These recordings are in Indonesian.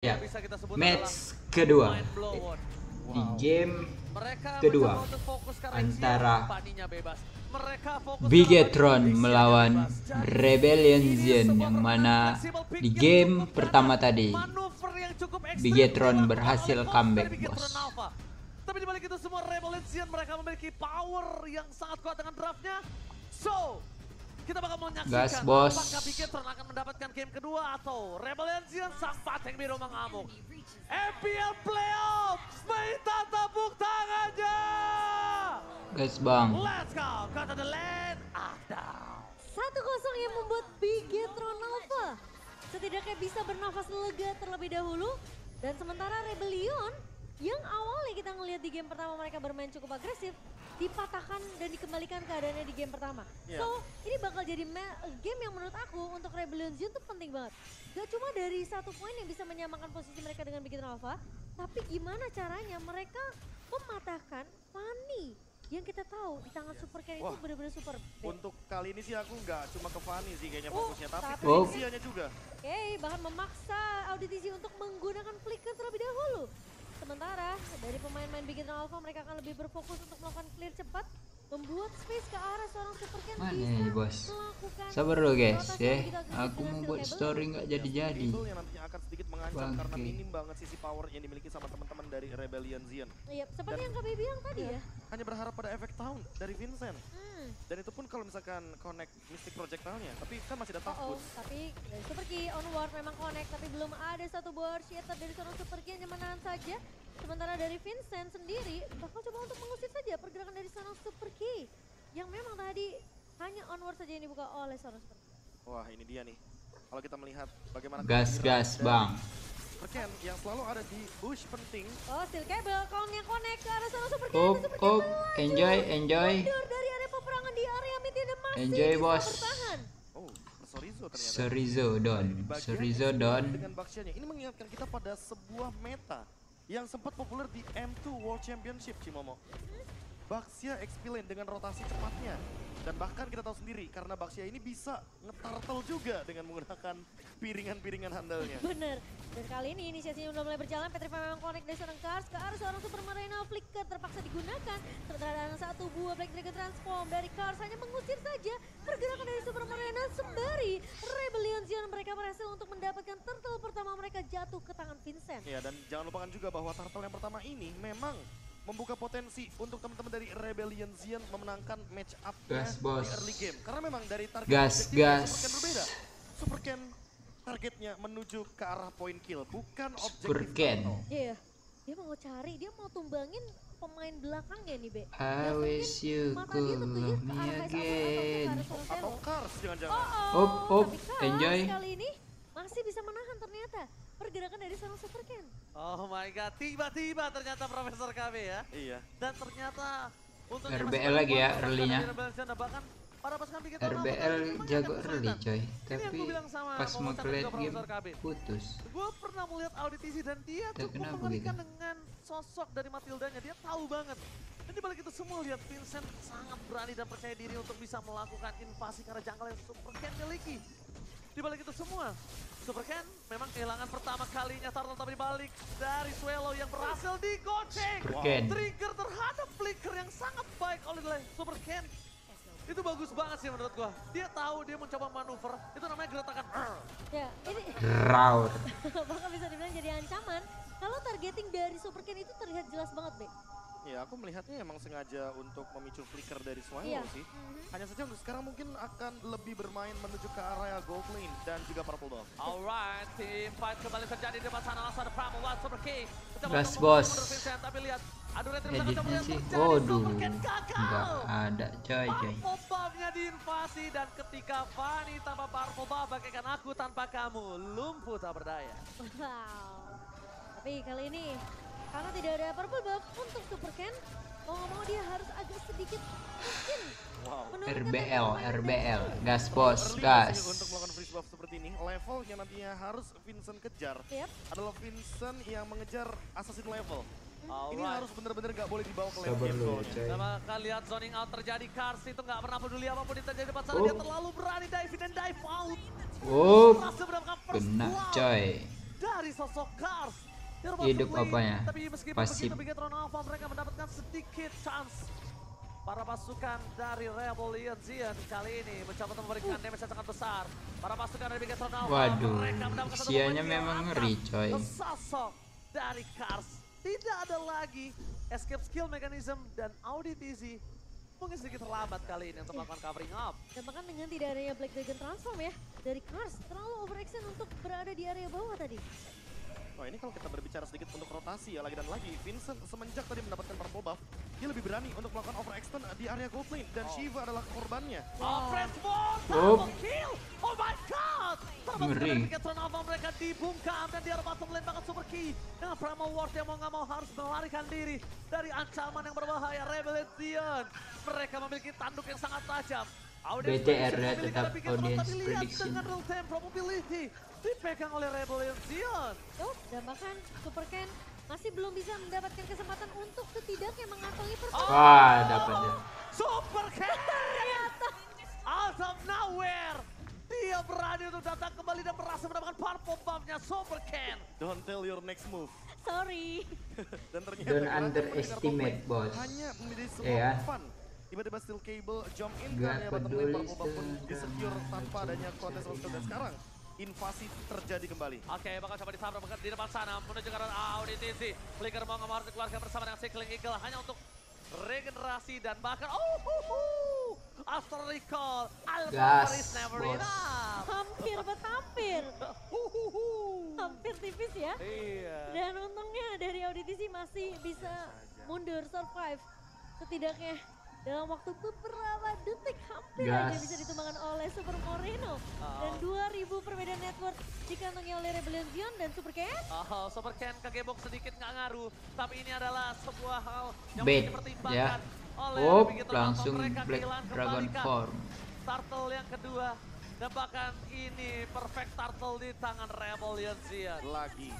Ya, match kedua di game kedua antara Bigetron melawan Rebellion Zen, yang mana di game pertama tadi Bigetron berhasil comeback, bos. Tapi dibalik itu semua, Rebellion Zen mereka memiliki power yang sangat kuat dengan draftnya. So, kita bakal menyaksikan apakah Bigetron akan mendapatkan game kedua atau Rebellion Zen sang pateng biru mengamuk. FPL Playoff, minta tepuk tangannya. Guys bang, Let's go, go to the land of down. 1-0 yang membuat Bigetron Alpha setidaknya bisa bernafas lega terlebih dahulu. Dan sementara Rebellion yang awalnya kita ngelihat di game pertama mereka bermain cukup agresif, dipatahkan dan dikembalikan keadaannya di game pertama. So, ini bakal jadi game yang menurut aku untuk Rebellion Zen tuh penting banget. Gak cuma dari satu poin yang bisa menyamakan posisi mereka dengan Bigetron Alpha, tapi gimana caranya mereka mematahkan Fanny yang kita tahu di tangan Super Ken itu benar-benar super. Untuk kali ini sih aku nggak cuma ke Fanny sih kayaknya fokusnya, tapi Auditisianya juga. Bahkan memaksa Auditisi untuk menggunakan flicker terlebih dahulu. Sementara dari pemain-pemain Bigetron Alpha mereka akan lebih berfokus untuk melakukan clear cepat, membuat space ke arah seorang Super Ken bisa bos. melakukan. Sabar dulu guys ya, aku mau buat story nggak jadi-jadi. Yang nantinya akan sedikit mengancam karena minim banget sisi power yang dimiliki sama teman-teman dari Rebellion Zen. Iya, seperti yang KB bilang tadi ya. Hanya berharap pada efek tahun dari Vincent. Dan itu pun kalau misalkan connect Mystic Projectile-nya, tapi kan masih ada takut. Tapi Super Key onward memang connect, tapi belum ada satu buah shatter dari seorang Super Key yang menahan saja. Sementara dari Vincent sendiri bakal coba untuk mengusir saja pergerakan dari seorang Super Key yang memang tadi hanya onward saja yang dibuka oleh seorang Super Key. Wah, ini dia nih. Kalau kita melihat bagaimana gas bang. Super Ken yang selalu ada di bush penting. Oh, steel cable, Kong yang connect ke arah seorang Super Ken. Enjoy. Mundur dari area peperangan di area mid dan masih enjoy bos. Oh, Sorizo ternyata. Sorizo don. Dengan Baxianya ini mengingatkan kita pada sebuah meta yang sempat populer di M2 World Championship, Cimomo. Baxia XP lane dengan rotasi cepatnya. Dan bahkan kita tahu sendiri karena Baxia ini bisa ngetartel juga dengan menggunakan piringan-piringan handalnya. Bener. Dan kali ini inisiasinya udah mulai berjalan. Petrify memang connect dari seorang Cars ke arah seorang Super Marina. Flicker terpaksa digunakan. Sementara ada satu buah Black Dragon Transform dari Cars hanya mengusir saja pergerakan dari Super Marina sembari Rebellion Zen mereka berhasil untuk mendapatkan turtle pertama mereka jatuh ke tangan Vincent. Ya, dan jangan lupakan juga bahwa turtle yang pertama ini memang membuka potensi untuk teman-teman dari Rebellion Zen memenangkan match up-nya di early game. Karena memang dari target Super Ken berbeda. Super Ken targetnya menuju ke arah point kill, bukan objektif turtle. Iya, dia mau cari, dia mau tumbangin pemain belakangnya nih, Be. I wish you could love me again. Atau Cars jangan-jangan. Enjoy. Kali ini masih bisa menahan ternyata pergerakan dari seorang Super Ken. Oh my god, tiba-tiba ternyata Profesor KB ya. Iya. Dan ternyata untuk RBL lagi ya early-nya. bahkan para pasukan Bigetron RBL jago early coy, tapi pas mau clear game putus. Gue pernah melihat Auditisi dan dia cukup mengerikan dengan sosok dari Matildanya, dia tahu banget. Dan dibalik itu semua lihat Vincent sangat berani dan percaya diri untuk bisa melakukan invasi karena jungle yang Super Ken miliki. Dibalik itu semua, Super Ken memang kehilangan pertama kalinya turtle, tapi balik dari Swallow yang berhasil digoceng. Trigger terhadap flicker yang sangat baik oleh Super Ken. Itu bagus banget sih menurut gua. Dia tahu dia mencoba manuver, itu namanya geretakan. Ya, ini Raur. bahkan bisa dibilang jadi ancaman. Kalau targeting dari Super Ken itu terlihat jelas banget, Be. Ya, aku melihatnya emang sengaja untuk memicu flicker dari Swallow sih. Hanya saja untuk sekarang mungkin akan lebih bermain menuju ke area gold lane dan juga purple buff. Alright, team fight kembali terjadi di depan sana. Langsung ada Pramowa, Super King. Gas bos. Tapi lihat, aduh Editnya sih, waduh, nggak ada coy. Purple buff-nya diinvasi dan ketika Fanny tanpa purple buff bagaikan aku tanpa kamu, lumpuh tak berdaya. Wow. Tapi kali ini karena tidak ada purple buff untuk Super Ken, mau nggak mau dia harus agak sedikit mungkin. RBL, gas bos, gas. Untuk melakukan freeze buff seperti ini, level yang nantinya harus Vincent kejar adalah Vincent yang mengejar assassin level. Ini harus benar-benar gak boleh dibawa ke lane game. Sama kalian lihat zoning out terjadi, Cars itu gak pernah peduli apapun yang terjadi di depan sana. Dia terlalu berani dive in dan dive out. Kena coy. dari sosok Cars. Hidup apanya? Tapi meskipun Pasif. begitu Bigetron Alpha mereka mendapatkan sedikit chance. Para pasukan dari Rebellion Zion kali ini mencoba untuk memberikan damage yang sangat besar. Para pasukan dari Bigetron Alpha Waduh, mereka mendapatkan satu usianya poin memang yang ngeri, angkat. coy. Sosok dari Cars. Tidak ada lagi escape skill mechanism dan Auditizi mungkin sedikit terlambat kali ini untuk melakukan covering up. Dan bahkan dengan tidak adanya Black Dragon transform ya dari Cars terlalu overextend untuk berada di area bawah tadi. Wah, ini kalau kita berbicara sedikit untuk rotasi ya lagi dan lagi, Vincent semenjak tadi mendapatkan purple buff, dia lebih berani untuk melakukan overextend di area gold lane dan Shiva adalah korbannya. Fred Ward, double kill! Oh my god! Ngeri. Bigetron Alpha mereka dibungkam dan di arah bottom lane bahkan super key. Dengan Primo Ward yang mau nggak mau harus melarikan diri dari ancaman yang berbahaya Rebellion Zion. Mereka memiliki tanduk yang sangat tajam. BTR ya, tetap audience prediction. Dengan real time probability dipegang oleh Rebellion Zion. Tuh, dan bahkan Super Ken masih belum bisa mendapatkan kesempatan untuk setidaknya mengantongi performa. Wah, dapat ya. Super Ken! Out of nowhere! Dia berani untuk datang kembali dan berhasil mendapatkan purple buff-nya Super Ken. Don't tell your next move. Sorry. Dan ternyata Don't gerakan underestimate, pendengar bos. hanya menjadi Iya. sebuah fun. Tiba-tiba steel cable jump in ke Gak area bottom lane, peduli purple buff pun sedang disecure tanpa adanya kontes roster dan sekarang invasi terjadi kembali. Oke, bakal coba ditabrak di depan sana menuju ke arah Auditizi. Flicker mau nggak mau harus dikeluarkan bersama dengan Cycling Eagle hanya untuk regenerasi dan bahkan Astral Recall. Gas, Is never bos. enough. Hampir hampir. Hampir tipis ya. Iya. Dan untungnya dari Auditizi masih bisa mundur survive. Setidaknya dalam waktu beberapa detik hampir aja Gas. bisa ditumbangkan oleh Super Moreno. Dan 2000 perbedaan network dikantongi oleh Rebellion Zion dan Super Ken. Super Ken kegebok sedikit nggak ngaruh, tapi ini adalah sebuah hal yang Bait, mesti dipertimbangkan oleh Oh, Bigetron. langsung Mereka Black kehilangan Dragon kembalikan form. turtle yang kedua. Dan bahkan ini perfect turtle di tangan Rebellion Zion. Lagi.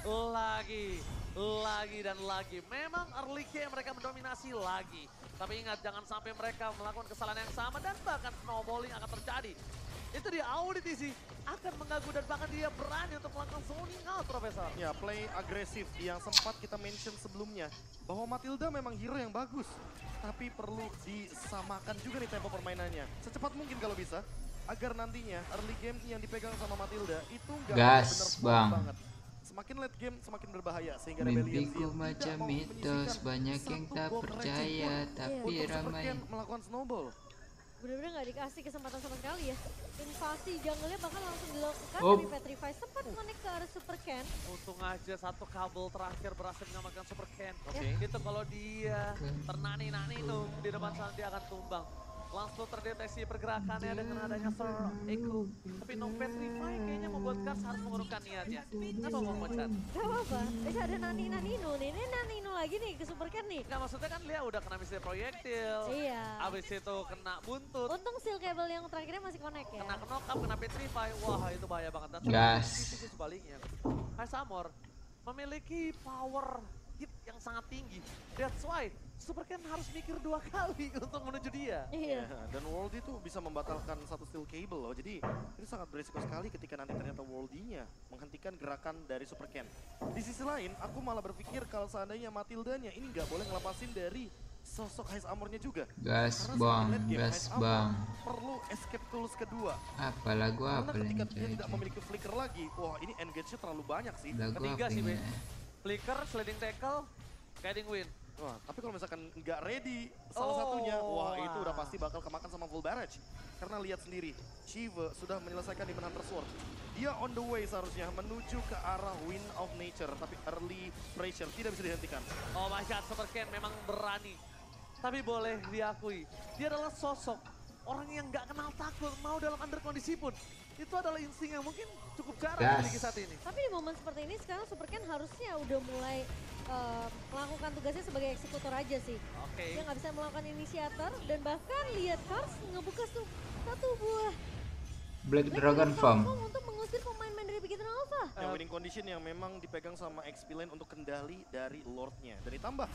Lagi dan lagi. Memang early game mereka mendominasi lagi. Tapi ingat jangan sampai mereka melakukan kesalahan yang sama dan bahkan snowballing akan terjadi. Itu dia Auditizi akan mengganggu dan bahkan dia berani untuk melakukan zoning out, Profesor. Ya, play agresif yang sempat kita mention sebelumnya bahwa Matilda memang hero yang bagus, tapi perlu disamakan juga nih tempo permainannya. Secepat mungkin kalau bisa, agar nantinya early game yang dipegang sama Matilda itu nggak Gas, benar-benar Bang. banget. Semakin late game semakin berbahaya sehingga Rebellion Mimpiku Zion macam tidak mau mitos, menyisihkan banyak yang satu tak gol percaya, receh pun tapi untuk Super ramai. Ken melakukan snowball. Bener-bener gak dikasih kesempatan sama sekali ya. Invasi jungle-nya bahkan langsung dilakukan Oh. dari Petrify. Sempat connect ke arah Super Ken. Untung aja satu kabel terakhir berhasil menyelamatkan Super Ken. Oke. Itu kalau dia ternani-nani tuh di depan sana dia akan tumbang. Langsung terdeteksi pergerakannya dengan adanya Sir Echo. Tapi no Petrify kayaknya membuat Cars harus mengurungkan niatnya. Kenapa mau Mocan? Gak apa-apa. Ada Nanino nih. Ini Nanino lagi nih ke Super Ken nih. Nggak, maksudnya kan dia udah kena misil proyektil. Iya. Abis itu kena buntut. Untung steel cable yang terakhirnya masih connect ya. Kena knock up, kena Petrify. Wah itu bahaya banget. Dan Gas. sisi sebaliknya. High Samor memiliki power hit yang sangat tinggi. That's why Super Ken harus mikir 2 kali untuk menuju dia. Iya. Ya, dan Worldy tuh bisa membatalkan satu steel cable loh. Jadi itu sangat berisiko sekali ketika nanti ternyata Worldy-nya menghentikan gerakan dari Super Ken. Di sisi lain, aku malah berpikir kalau seandainya Matildanya ini nggak boleh ngelepasin dari sosok Ice Armor-nya juga. Gas Karena bang, semakin late game, gas Ice Armor bang. perlu escape tools kedua. Apa lagu Karena apa ketika yang dia tidak cocok? memiliki flicker lagi, wah ini engage-nya terlalu banyak sih. Lagu Ketiga apa sih, Be. ini? Flicker, sliding tackle, guiding win. Wah, tapi kalau misalkan nggak ready salah satunya, wah itu udah pasti bakal kemakan sama full barrage. Karena lihat sendiri, Shiva sudah menyelesaikan Demon Hunter Sword. Dia on the way seharusnya menuju ke arah Wind of Nature, tapi early pressure tidak bisa dihentikan. Oh my god, Super Ken memang berani. Tapi boleh diakui, dia adalah sosok orang yang nggak kenal takut, mau dalam under kondisi pun. Itu adalah insting yang mungkin cukup jarang Gas. dimiliki saat ini. Tapi di momen seperti ini sekarang Super Ken harusnya udah mulai melakukan tugasnya sebagai eksekutor aja sih. Oke. Dia nggak bisa melakukan inisiator dan bahkan lihat Cars ngebuka satu buah Black Dragon Farm. untuk mengusir pemain-pemain dari Bigetron Alpha. Yang winning condition yang memang dipegang sama XP Lane untuk kendali dari Lordnya. Dan ditambah,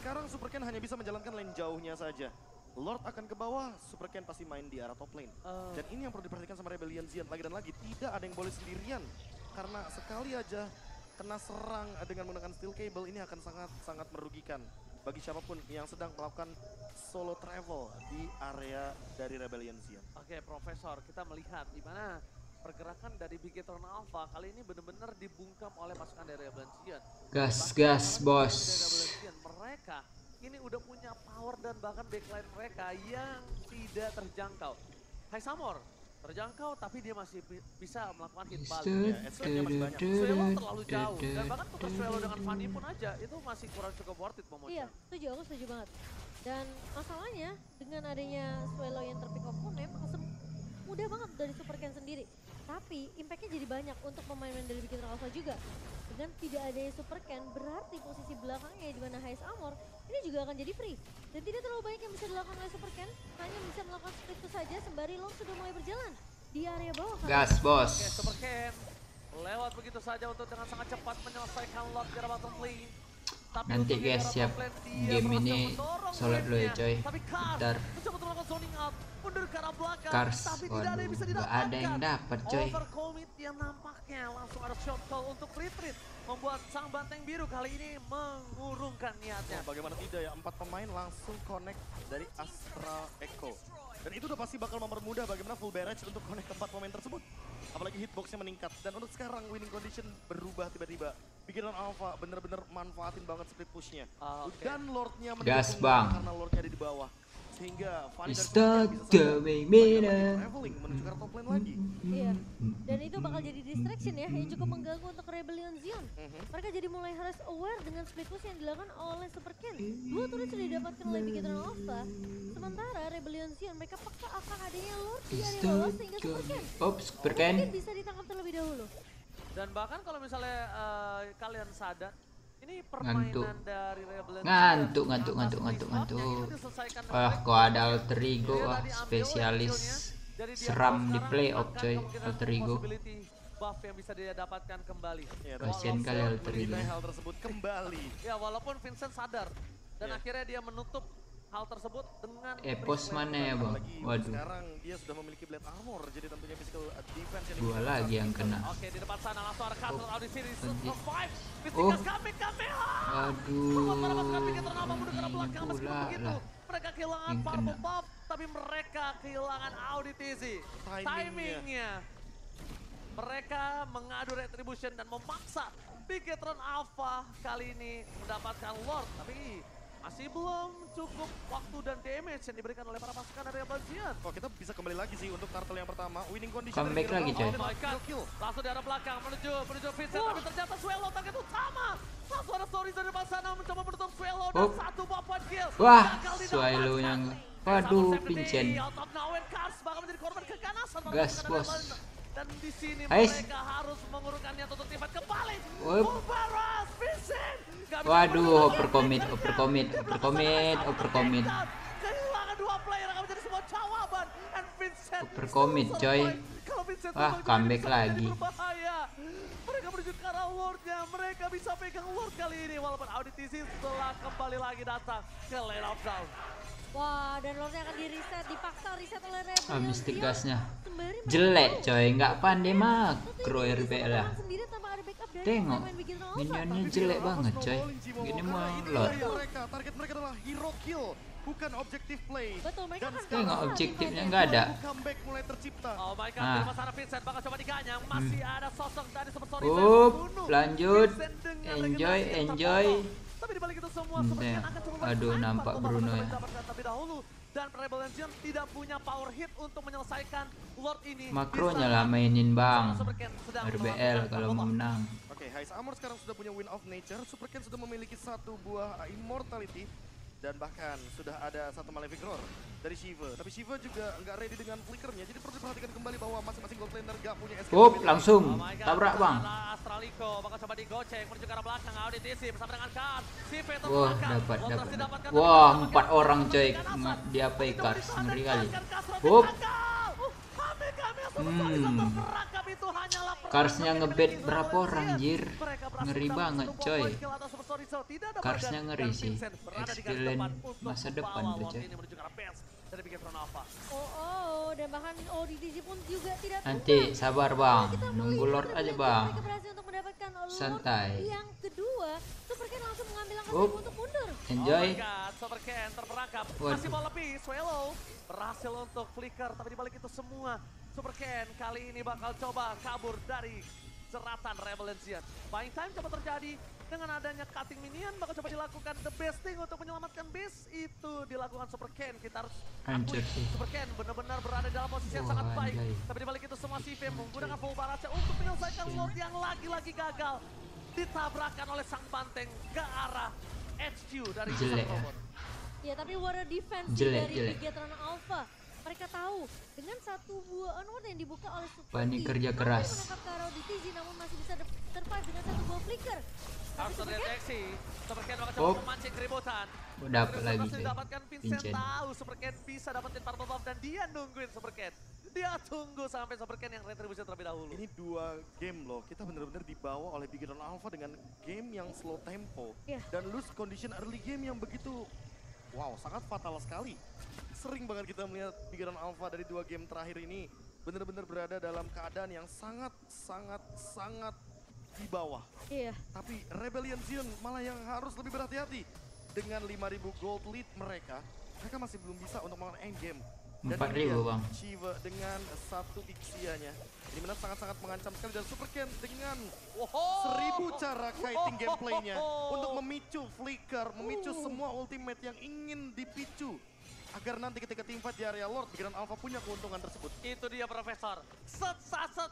sekarang Super Ken hanya bisa menjalankan lane jauhnya saja. Lord akan ke bawah, Super Ken pasti main di arah top lane. Dan ini yang perlu diperhatikan sama Rebellion Zion lagi dan lagi. Tidak ada yang boleh sendirian. Karena sekali aja kena serang dengan menggunakan steel cable ini akan sangat merugikan bagi siapapun yang sedang melakukan solo travel di area dari Rebellion Zion. Oke, Profesor, kita melihat di mana pergerakan dari Bigetron Alpha kali ini benar-benar dibungkam oleh pasukan dari Rebellion Zion. Gas bos. Mereka ini udah punya power dan bahkan backline mereka yang tidak terjangkau. Hai Samor terjangkau tapi dia masih bisa melakukan hit balik. SK-nya masih banyak. Swelo terlalu jauh dan bahkan tukar Swelo dengan Fanny pun aja itu masih kurang cukup worth it Momocha. Iya, aku setuju banget. Dan masalahnya dengan adanya Swelo yang terpick off pun memang mudah banget dari Super Ken sendiri. Tapi impactnya jadi banyak untuk pemain-pemain dari Bigetron Alpha juga. Dengan tidak adanya Super Ken berarti posisi belakangnya di mana Hais Amor ini juga akan jadi free. Dan tidak terlalu banyak yang bisa dilakukan oleh Super Ken, hanya bisa melakukan split itu saja sembari Long sudah mulai berjalan di area bawah. Gas bos. Oke, Super Ken lewat begitu saja untuk dengan sangat cepat menyelesaikan Lord di bottom lane. Tapi nanti guys siap game ini solid lo ya coy. Bentar. Cars, waduh gak ada yang dapat coy. Overcommit yang nampaknya langsung ada shot call untuk retreat, membuat sang banteng biru kali ini mengurungkan niatnya. Bagaimana tidak ya, 4 pemain langsung connect dari Astra Echo. Dan itu udah pasti bakal mempermudah bagaimana full barrage untuk connect ke 4 pemain tersebut. Apalagi hitboxnya meningkat. Dan untuk sekarang winning condition berubah tiba-tiba. Bigetron Alpha bener-bener manfaatin banget split pushnya. Dan Lordnya mendukung karena Lordnya ada di bawah. Sehingga Fanny dan traveling menuju ke top lane lagi. Iya, dan itu bakal jadi distraction ya, yang cukup mengganggu untuk Rebellion Zion. Mereka jadi mulai harus aware dengan split push yang dilakukan oleh Super Ken. 2 turret sudah didapatkan oleh Bigetron Alpha. Sementara Rebellion Zion mereka paksa akan adanya Lord di area bawah sehingga Super Ken mungkin bisa ditangkap terlebih dahulu. Dan bahkan kalau misalnya kalian sadar, ini permainan dari Rebellion ngantuk. Wah, kok ada alter ego, wah spesialis seram di playoff coy, alter ego. Buff yang bisa dia dapatkan kembali. Kasian kali alter ego. Hal tersebut kembali. Ya walaupun Vincent sadar dan akhirnya dia menutup hal tersebut dengan Epos mana ya bang? Waduh. Sekarang dia sudah memiliki blade armor, jadi tentunya physical defense yang dua lagi yang kena. Oke, di depan sana langsung ada Castle audisi di survive. Aduh. Mereka kehilangan purple buff, tapi mereka kehilangan audisi. Timingnya. Mereka mengadu retribution dan memaksa Bigetron Alpha kali ini mendapatkan Lord, tapi masih belum cukup waktu dan damage yang diberikan oleh para pasukan dari Rebellion Zion. Oh, kita bisa kembali lagi sih untuk kartel yang pertama, winning condition. Comeback lagi coy. Oh my god, langsung di arah belakang menuju Vincent, tapi ternyata Swelo target utama. Langsung ada story dari depan sana mencoba menutup Swelo dan satu bapak kill. Wah, Swelo yang waduh, Vincent. Gas bos. Dan di sini mereka harus mengurungkannya untuk tiba kembali. Baras Vincent. Waduh, overcommit. Kehilangan 2 player akan menjadi sebuah jawaban. And Vincent overcommit coy. Wah, comeback lagi. Mereka menuju ke arah Lordnya. Mereka bisa pegang Lord kali ini. Walaupun audisi setelah kembali lagi datang ke lane of down. Wah, dan Lordnya akan dipaksa reset oleh Rebellion. Mistik gasnya jelek coy, nggak pandai makro RBL lah. Tengok, minionnya jelek banget coy. Gini mah Lord. Target mereka adalah hero kill, bukan objective play. Betul, mereka kan tengok objektifnya nggak ada. Comeback mulai tercipta. Oh my god, di pasar Vincent bakal coba diganyang. Masih ada sosok dari Super Story. Lanjut. Enjoy. Tapi di balik itu semua sepertinya akan coba aduh, nampak Bruno ya. Terlebih dahulu dan Rebellion Zion tidak punya power hit untuk menyelesaikan Lord ini. Makronya lah mainin bang. RBL kalau mau menang. Oke, Hais Amor sekarang sudah punya Wind of Nature. Super Ken sudah memiliki 1 buah Immortality. Dan bahkan sudah ada 1 Malefic Roar dari Shiva. Tapi Shiva juga nggak ready dengan flickernya. Jadi perlu diperhatikan kembali bahwa masing-masing gold laner nggak punya SK. Langsung tabrak bang. Astraliko bakal coba digoceng menuju ke arah belakang. Audisi bersama dengan Kars. Wah, dapat. Wah, 4 orang coy. Dia apa Kars? Ngeri kali. Karsnya ngebet berapa orang jir? Ngeri banget coy. Karsnya ngeri sih. Excellent masa depan tuh coy. dari Bigetron Alpha. Dan bahkan ODTG pun juga tidak Nanti sabar bang, Kita nunggu melihat Lord aja Rebellion bang. mereka berhasil untuk mendapatkan Lord Santai. yang kedua. Superken langsung mengambil langkah Up. untuk mundur. Enjoy. Oh my god, Superken terperangkap. Waduh. Masih mau lebih, Swallow berhasil untuk flicker. Tapi dibalik itu semua, Superken kali ini bakal coba kabur dari jeratan Rebellion. Buying time coba terjadi. Dengan adanya cutting minion bakal coba dilakukan the best thing untuk menyelamatkan base. Itu dilakukan Superken. Kita harus Hancur akui, sih. Superken benar-benar berada dalam posisi yang Wah, sangat baik. anjay. Tapi dibalik itu semua Sive menggunakan full baracha untuk menyelesaikan Lord yang lagi-lagi gagal. Ditabrakan oleh sang banteng ke arah HQ dari Jelek sang ya. robot. Ya tapi water defense Jelek, dari jelek. Bigetron Alpha. Mereka tahu dengan satu buah onward yang dibuka oleh Super Wah, ini Key, kerja mampu keras. menangkap ke arah ODTG namun masih bisa survive dengan satu buah flicker. Tapi Harus Superken terdeteksi. Superken bakal Oh. coba memancing keributan. Dapat lagi Berhasil cuy. didapatkan Vincent Vincent. tahu Superken bisa dapetin Purple Buff dan dia nungguin Superken. Dia tunggu sampai Superken yang retribusi terlebih dahulu. Ini 2 game loh, kita benar-benar dibawa oleh Bigetron Alpha dengan game yang slow tempo. Iya. Dan lose condition early game yang begitu, wow, sangat fatal sekali. Sering banget kita melihat Bigetron Alpha dari 2 game terakhir ini benar-benar berada dalam keadaan yang sangat di bawah. Iya. Tapi Rebellion malah yang harus lebih berhati-hati. Dengan 5.000 gold lead mereka masih belum bisa untuk melawan endgame. Dan 4.000 ini dia, bang. Shiva dengan 1 Ixianya. Ini benar sangat-sangat mengancam sekali dan Superken dengan 1000 cara kiting gameplaynya untuk memicu flicker, memicu semua ultimate yang ingin dipicu. Agar nanti ketika teamfight di area Lord, Bigetron Alpha punya keuntungan tersebut. Itu dia Profesor. Set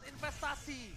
investasi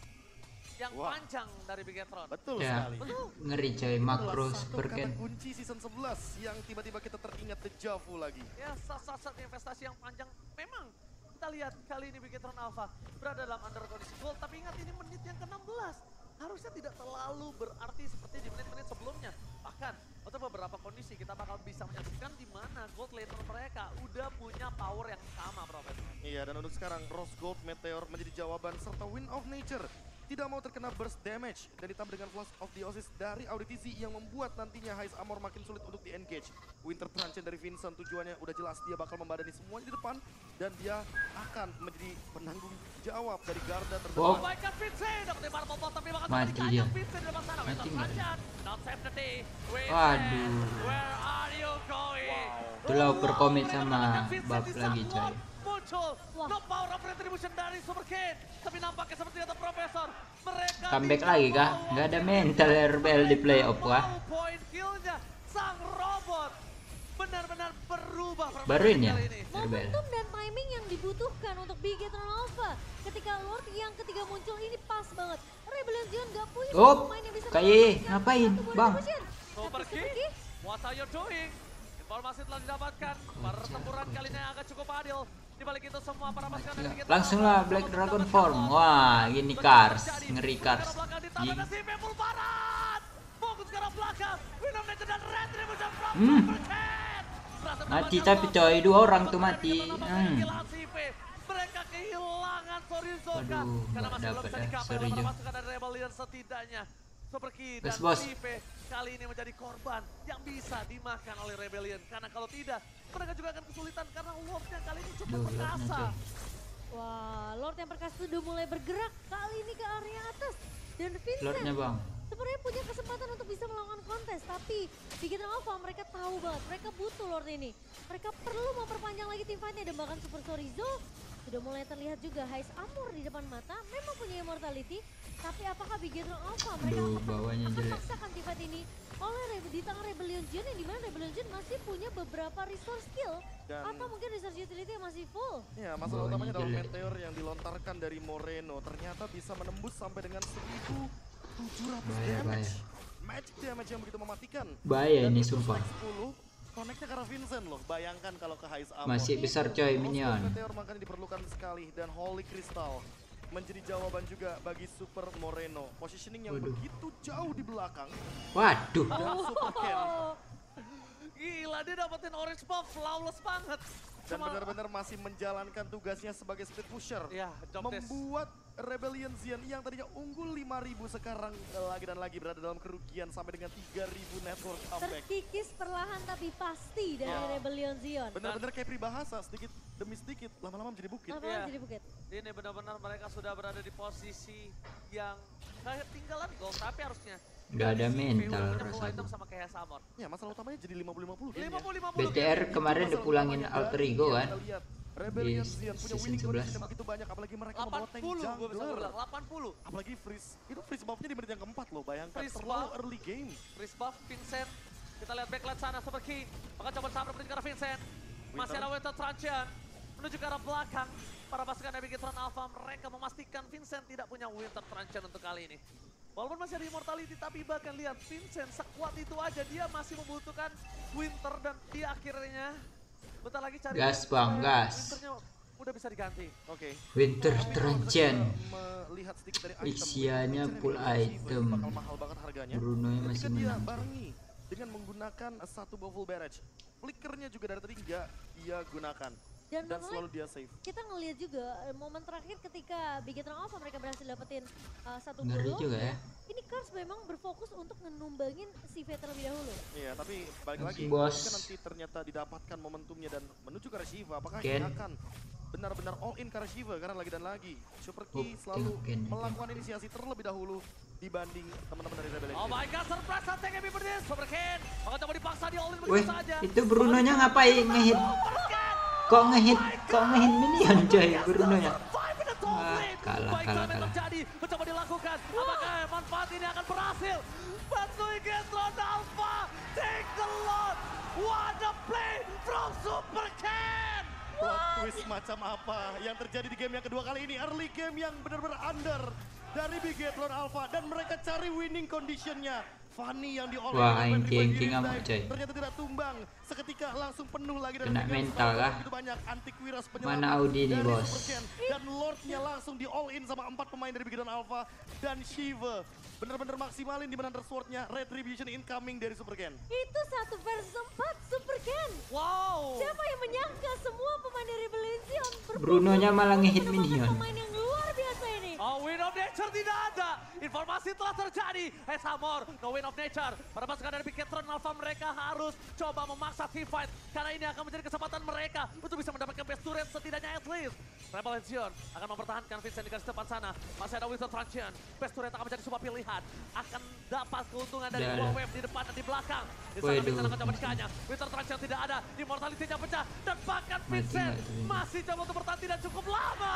yang Wah. panjang dari Bigetron. Betul Ya, sekali. ngeri coy, Itulah makro satu Superken. kata kunci season 11 yang tiba-tiba kita teringat deja vu lagi. Ya, set investasi yang panjang. Memang kita lihat kali ini Bigetron Alpha berada dalam under kondisi gold. Tapi ingat ini menit yang ke-16. Harusnya tidak terlalu berarti seperti di menit-menit sebelumnya. Bahkan untuk beberapa kondisi kita bakal bisa menyaksikan di mana gold laner mereka udah punya power yang sama, Profesor. Iya, dan untuk sekarang Rose Gold Meteor menjadi jawaban serta Wind of Nature tidak mau terkena burst damage dan ditambah dengan Flash of the Oasis dari ODTG yang membuat nantinya Heist Armor makin sulit untuk di-engage. Winter Transient dari Vincent tujuannya udah jelas, dia bakal membadani semuanya di depan dan dia akan menjadi penanggung jawab dari garda Wow. Oh terdepan. my god, Vincent! Dapetin Purple Buff tapi bakal Mati dikajak dia. Vincent di depan sana. Mati Winter nggak? Transient, not save the day. Vincent, Waduh. where are you going? Itulah overcommit Wow, sama mendapatkan Vincent buff di lagi saat coy. Lord muncul. Wah. No power of retribution dari Superken. Tapi nampaknya seperti kata Profesor. Mereka Comeback tidak lagi kah? mau Nggak ada untuk mental RBL di playoff kah? mau poin killnya. Sang robot benar-benar berubah permainan Baruin ya kali ini. RBL. Momentum dan timing yang dibutuhkan untuk Bigetron Alpha ketika Lord yang ketiga muncul ini pas banget. Rebellion gak punya Oh, pemain yang bisa kayak mendapatkan ngapain, satu buah Bang? retribution. Super Tapi Key, Super Key, what are you doing? Informasi telah didapatkan. Pertempuran kali ini agak cukup adil. Di balik itu semua para pasukan dari Bigetron Langsung Alpha lah Black untuk Dragon mendapatkan Form. Lord. Wah, gini Begitu Cars, terjadi. ngeri Fokus Cars. ke arah belakang ditambah Jing. dan si Pepul Barat. Fokus ke arah belakang. Wind of Nature dan Retribution from Hmm. Superken. Berhasil Mati mendapatkan tapi Lord. coy, 2 orang tuh Untuk mati. Bigetron Alpha kehilangan si P. Mereka kehilangan Soryozoka Waduh, karena nggak masih belum dapet bisa ya, dicapai sorry, oleh para Jo. pasukan dari Rebellion setidaknya. Super Key dan Bos, bos. Sipe kali ini menjadi korban yang bisa dimakan oleh Rebellion. Karena kalau tidak, mereka juga akan kesulitan karena Lordnya kali ini cukup Duh, Lordnya, perkasa. coy. wah Lord yang perkasa sudah mulai bergerak kali ini ke area atas. Dan Vincent Lordnya bang. sebenarnya punya kesempatan untuk bisa melakukan kontes. Tapi Bigetron Alpha mereka tahu banget, mereka butuh Lord ini. Mereka perlu memperpanjang lagi tim fightnya dan bahkan Super Chorizo sudah mulai terlihat juga Heist Armor di depan mata. Memang punya immortality, tapi apakah Bigetron Alpha mereka Aduh, bawahnya akan jelek. paksakan tim fight ini oleh di tangan Rebellion Jin yang dimana Rebellion Jin masih punya beberapa resource skill Dan- atau mungkin resource utility yang masih full. Ya, masalah Bawahnya utamanya adalah jelek. meteor yang dilontarkan dari Moreno ternyata bisa menembus sampai dengan 1700 Bahaya, damage. Magic damage yang begitu mematikan. Bahaya Dan ini untuk sumpah. stack 10, connect-nya ke arah Vincent loh. Bayangkan kalau ke Heist Armor. Masih besar coy Rose minion. Gold Meteor makanya diperlukan sekali dan Holy Crystal menjadi jawaban juga bagi Super Moreno. Positioning yang Waduh. begitu jauh di belakang Waduh. dan Super Ken. Oh, Gila, dia dapetin orange buff, flawless banget. Dan benar-benar masih menjalankan tugasnya sebagai speed pusher. Ya, job desk. Membuat Rebellion yang tadinya unggul 5.000 sekarang lagi dan lagi berada dalam kerugian sampai dengan 3.000 network comeback. Terkikis perlahan tapi pasti dari Rebellion. Benar-benar kayak peribahasa, sedikit demi sedikit lama-lama menjadi bukit. Lama-lama jadi bukit. Ini benar-benar mereka sudah berada di posisi yang kayak tinggalan gol, tapi harusnya Udah ada mental punya full item rasa. sama kayak Samor. Ya, masalah utamanya jadi 50-50 kayaknya. 50-50. BTR kemarin dipulangin alter ego kan. Rebellion Di punya season winning 11. condition begitu banyak, apalagi mereka membawa tank 80 gue bisa jungler. bilang, 80. Apalagi freeze, itu freeze buff-nya di menit yang keempat loh, bayangkan Freeze terlalu buff. early game. Chris Buff, Vincent. Kita lihat backline sana, Super King. Maka coba Samar menuju ke arah Vincent. Masih ada Winter Truncheon. Menuju ke arah belakang. Para pasukan dari Bigetron Alpha, mereka memastikan Vincent tidak punya Winter Truncheon untuk kali ini. Walaupun masih ada Immortality, tapi bahkan lihat Vincent sekuat itu aja, dia masih membutuhkan Winter dan dia akhirnya bentar lagi cari Gas bang, gas. Winternya udah bisa diganti. Oke. Winter Tapi kalau Truncheon. kita melihat sedikit dari item, Isiannya Winter full Truncheon item. bakal mahal banget harganya. Bruno nya Ketika masih dia menang. barengi dengan menggunakan satu buffle barrage. Flickernya juga dari tadi nggak dia gunakan. Dan Dan masalahnya selalu dia save. kita ngelihat juga momen terakhir ketika Bigetron Alpha mereka berhasil dapetin satu Ngeri gol. juga ya. Ini Cars memang berfokus untuk menumbangin CV terlebih dahulu. Iya, tapi balik lagi, Bos. jika nanti ternyata didapatkan momentumnya dan menuju ke arah Shiva, apakah Ken. ini akan benar-benar all in ke arah Shiva? Karena lagi dan lagi, Super Key Oh, selalu Ken. melakukan inisiasi terlebih dahulu dibanding teman-teman dari Rebellion. Oh my god, surprise attack yang berdiri, Super King. Maka coba dipaksa di all in Weh, begitu saja. itu Bruno-nya ngapain ngehit? Kok ngehit minion coy Bruno-nya? Kalah. Terjadi, mencoba dilakukan. Apakah manfaat ini akan berhasil? Bantu Bigetron Alpha, take the lot. What a play from Super Ken. Plot twist macam apa yang terjadi di game yang kedua kali ini? Early game yang benar-benar under dari Bigetron Alpha dan mereka cari winning conditionnya. Fanny yang diolah Wah, anjing ngamuk coy. ternyata tidak tumbang, seketika langsung penuh lagi dari Kena Bigetron mental Alpha. kah? Begitu banyak antivirus Mana Audi nih, dari bos? Super Ken. Dan Lordnya langsung di all in sama 4 pemain dari Bigetron Alpha dan Shiva. Benar-benar maksimalin di mana Undersword-nya, Retribution incoming dari Super Ken. Itu 1 versus 4 Super Ken. Wow. Siapa yang menyangka semua pemain dari Rebellion berfokus Bruno-nya malah ngehit untuk minion. menemukan pemain yang luar biasa ini. Oh, Win of Nature tidak ada. Informasi telah terjadi. Samor, no Win of Nature. Para pasukan dari Bigetron Alpha mereka harus coba memaksa team fight. Karena ini akan menjadi kesempatan mereka untuk bisa mendapatkan best turret setidaknya at least. Rebellion akan mempertahankan Vincent di garis depan sana. Masih ada Winter Truncheon. Best turret akan menjadi sebuah pilihan. Akan dapat keuntungan dari dua wave di depan dan di belakang. Di sana Vincent akan coba dikanya. Winter Truncheon tidak ada. Immortality-nya pecah. Dan bahkan Vincent masih coba untuk bertahan tidak cukup lama.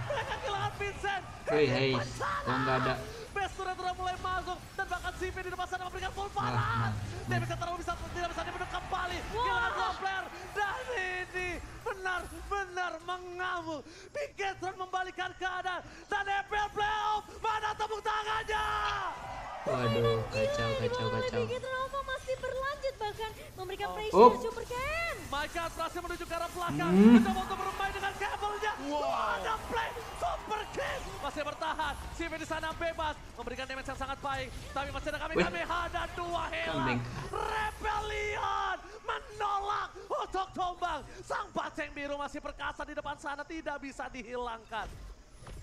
Mereka kehilangan Vincent. Hei, kok nggak ada? Best turret sudah mulai masuk dan bahkan CV di depan sana memberikan full parah. Dia bisa tidak bisa dimenang kembali. Kehilangan dua player dan ini benar-benar mengamuk. Bigetron membalikan keadaan dan EPL playoff, mana tepuk tangannya? Waduh, kacau. Bigetron Alpha masih berlanjut bahkan memberikan pressure Oh. Super Ken. Micah berhasil menuju ke arah belakang, mencoba untuk bermain dengan kabelnya. Ada play, Super King masih bertahan. CV di sana bebas, memberikan damage yang sangat baik. Tapi masih ada kami ada dua hilang. Rebellion menolak untuk tumbang. Sang baceng biru masih perkasa di depan sana, tidak bisa dihilangkan.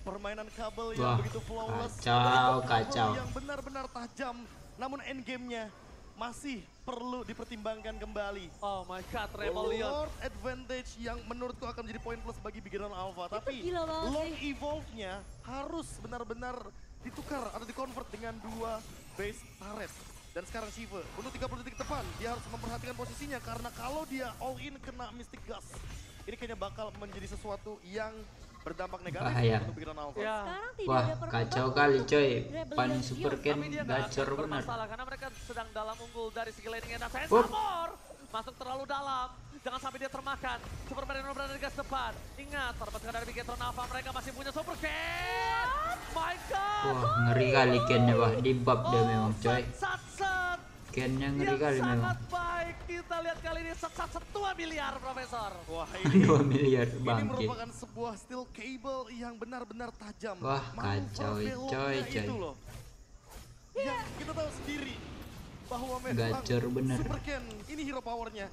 Permainan kabel yang begitu flawless, Kacau. yang benar-benar tajam, namun endgame-nya masih perlu dipertimbangkan kembali. Oh my god, Rebellion. Lord advantage yang menurutku akan menjadi poin plus bagi Bigetron Alpha, tapi gila banget Lord sih. evolve-nya harus benar-benar ditukar atau dikonvert dengan 2 base turret. Dan sekarang Shiva, untuk 30 detik depan, dia harus memperhatikan posisinya karena kalau dia all in kena Mystic Gust, ini kayaknya bakal menjadi sesuatu yang berdampak negatif Bahaya. untuk Bigetron Alpha. Ya. Sekarang tidak Wah, ada perkembangan kacau kali untuk coy. Rebellion Pan Zion. Super Ken Tapi dia gacor benar. bermasalah karena mereka sedang dalam unggul dari segi laning dan saya Up. Samor masuk terlalu dalam. Jangan sampai dia termakan. Superman yang berada di gas depan. Ingat, terlepas dari Bigetron Alpha mereka masih punya Super Ken. My god. Wah, ngeri kali Ken-nya, wah, di buff dia memang coy. Sat. Ken-nya ngeri Yang kali memang. sangat baik. Kita lihat kali ini sat 2 miliar, Profesor. Wah, ini 2 miliar ini bangke. merupakan sebuah steel cable yang benar-benar tajam. Wah, kacau, Manuver coy. beloknya itu loh. Yang kita tahu sendiri bahwa memang Gacor bener. Super Ken ini hero powernya.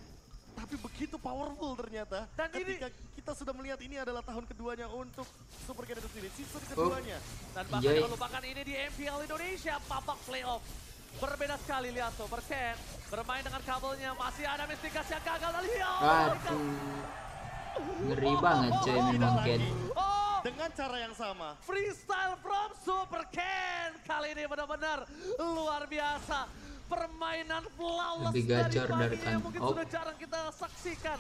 tapi begitu powerful ternyata. Dan ketika kita sudah melihat ini adalah tahun keduanya untuk Super Ken itu sendiri, season keduanya. Dan bahkan jangan lupakan ini di MPL Indonesia, babak playoff. Berbeda sekali, lihat Super Ken bermain dengan kabelnya, masih ada Mystikas yang gagal dan lihat. Aduh, ngeri banget coy memang Ken. Dengan cara yang sama. Freestyle from Super Ken kali ini benar-benar luar biasa. Permainan flawless lebih gacor dari yang mungkin sudah jarang kita saksikan.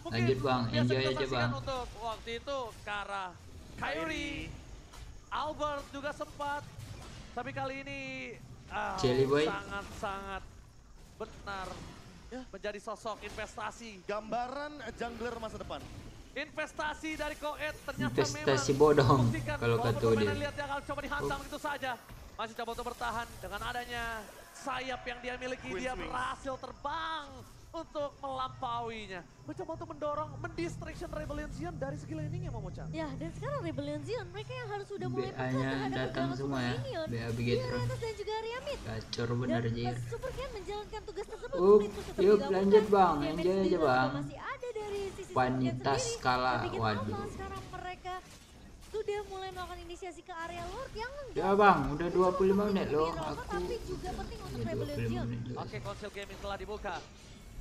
Mungkin lanjut bang, enjoy aja bang. Untuk waktu itu Kara, Kyrie, Albert juga sempat. Tapi kali ini Jelly Boy sangat-sangat benar ya, menjadi sosok investasi. Gambaran jungler masa depan. Investasi dari Koet ternyata investasi memang bodong kalau kata dia. Lihat dia akan coba dihantam gitu saja. Masih coba untuk bertahan dengan adanya sayap yang dia miliki, dia berhasil terbang untuk melampauinya. Mencoba untuk mendorong, mendistraction Rebellion Zion dari segi laningnya, Momo-chan. Ya, dan sekarang Rebellion Zion, mereka yang harus sudah mulai BA-nya datang semua ya, BA Bigetron. dan juga Riamit. Gacor bener Jir. Super Ken menjalankan tugas tersebut. Yuk lanjut bang, enjoy aja bang. Masih ada dari sisi Wanita skala, waduh. Sekarang mereka sudah mulai melakukan inisiasi ke area Lord yang ya bang, udah 25 menit loh. Aku tapi juga penting untuk Rebellion Zion. Oke, konsol gaming telah dibuka.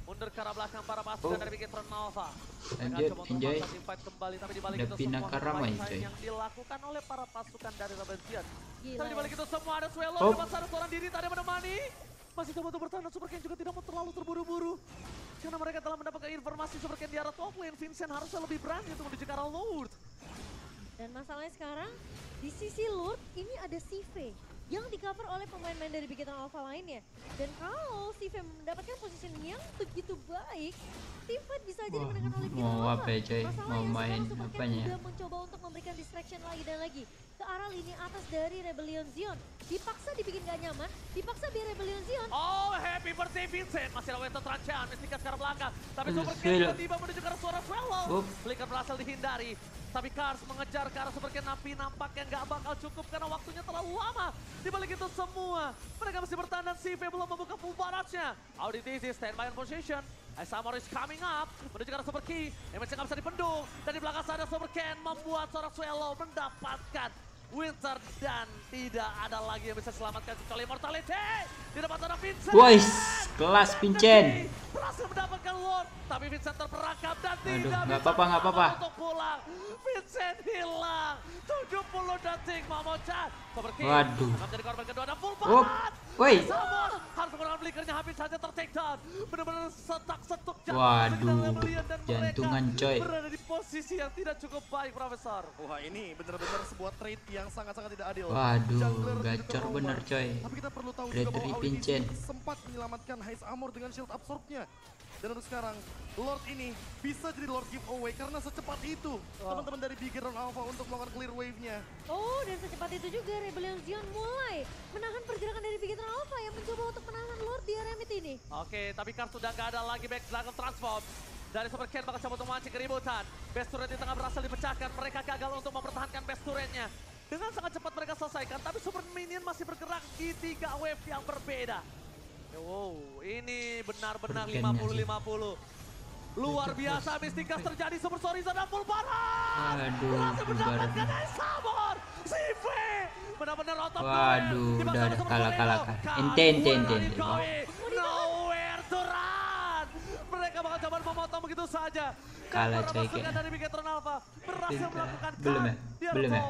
Mundur ke arah belakang para pasukan dari Bigetron Nova. Lanjut, enjoy. Kembali, tapi dibalik Ada itu pindah semua karamai coy. yang dilakukan oleh para pasukan dari Rebellion Zion. Gila. Tapi dibalik itu semua ada Swello, depan sana seorang diri tak ada menemani. Masih coba untuk bertahan, Super Ken juga tidak mau terlalu terburu-buru. Karena mereka telah mendapatkan informasi Super Ken di arah top lane, Vincent harusnya lebih berani untuk menuju ke arah Lord. Dan masalahnya sekarang, di sisi Lord ini ada Sive yang di cover oleh pemain-pemain dari Bigetron Alpha lainnya. Dan kalau Sive mendapatkan positioning yang begitu baik, team fight bisa jadi menangkan oleh Bigetron mau Alpha. apa ya coy, mau main apanya. Sudah mencoba untuk memberikan distraction lagi dan lagi ke arah lini atas dari Rebellion Zion. Dipaksa dibikin gak nyaman, dipaksa biar Rebellion Zion. Oh, happy birthday Vincent. Masih ada Weto Trancan, Mystika sekarang belakang. Tapi Super Ken tiba-tiba menuju ke arah suara Swello. Flicker berhasil dihindari. Tapi Kars mengejar ke arah Super Ken, tapi nampaknya nggak bakal cukup karena waktunya terlalu lama. Di balik itu semua, mereka masih bertahan dan CV belum membuka full barrage-nya. Auditisi stand by on position. Isamor is coming up, menuju ke arah Super Key. Damage nggak bisa dipendung. Dan di belakang sana Super Ken membuat seorang Swello mendapatkan Winter dan tidak ada lagi yang bisa selamatkan kecuali Immortality. Di depan sana Vincent. Boys, kelas Vincent. Berhasil mendapatkan Lord, tapi Vincent terperangkap dan tidak nggak apa-apa. Untuk pulang. Vincent hilang. 70 detik Momo-chan. Waduh. Akan menjadi korban kedua dan full banget. Woi. Harus menggunakan flickernya, hampir saja ter-take down. Benar-benar setak-setuk jantung. Waduh, jantungan coy. Berada di posisi yang tidak cukup baik, Profesor. Wah, ini benar-benar sebuah trade yang sangat-sangat tidak adil. Waduh, gacor bener coy. Tapi kita perlu tahu Red juga bahwa Vincent sempat menyelamatkan Hais Amor dengan shield absorb-nya. Dan untuk sekarang, Lord ini bisa jadi Lord giveaway karena secepat itu teman-teman dari Bigetron Alpha untuk melakukan clear wave-nya. Oh, dan secepat itu juga Rebellion Zion mulai menahan pergerakan dari Bigetron Alpha yang mencoba untuk menahan Lord di area mid ini. Oke, tapi Kars sudah nggak ada lagi back belakang transform. Dari Super Ken bakal coba untuk memancing keributan. Best turret di tengah berhasil dipecahkan. Mereka gagal untuk mempertahankan best turretnya. Dengan sangat cepat mereka selesaikan, tapi Super Minion masih bergerak di 3 wave yang berbeda. Wow, ini benar-benar 50-50. Luar biasa Mystikas terjadi, Super Sorry dan full parah. Waduh, berhasil mendapatkan Isamor. CV benar-benar otot. Waduh, udah kalah. Ente. Nowhere to run. Mereka bakal coba memotong begitu saja. Kalah coy kayaknya. Dari Bigetron Alpha berhasil melakukan belum ya? Belum ya?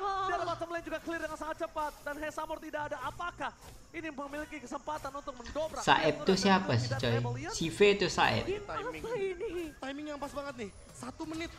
Di arah bottom lane juga clear dengan sangat cepat. Dan Isamor tidak ada. Apakah ini memiliki kesempatan untuk mendobrak? Saeb tuh siapa sih coy? CV itu Saeb. Timing yang pas banget nih. 1 menit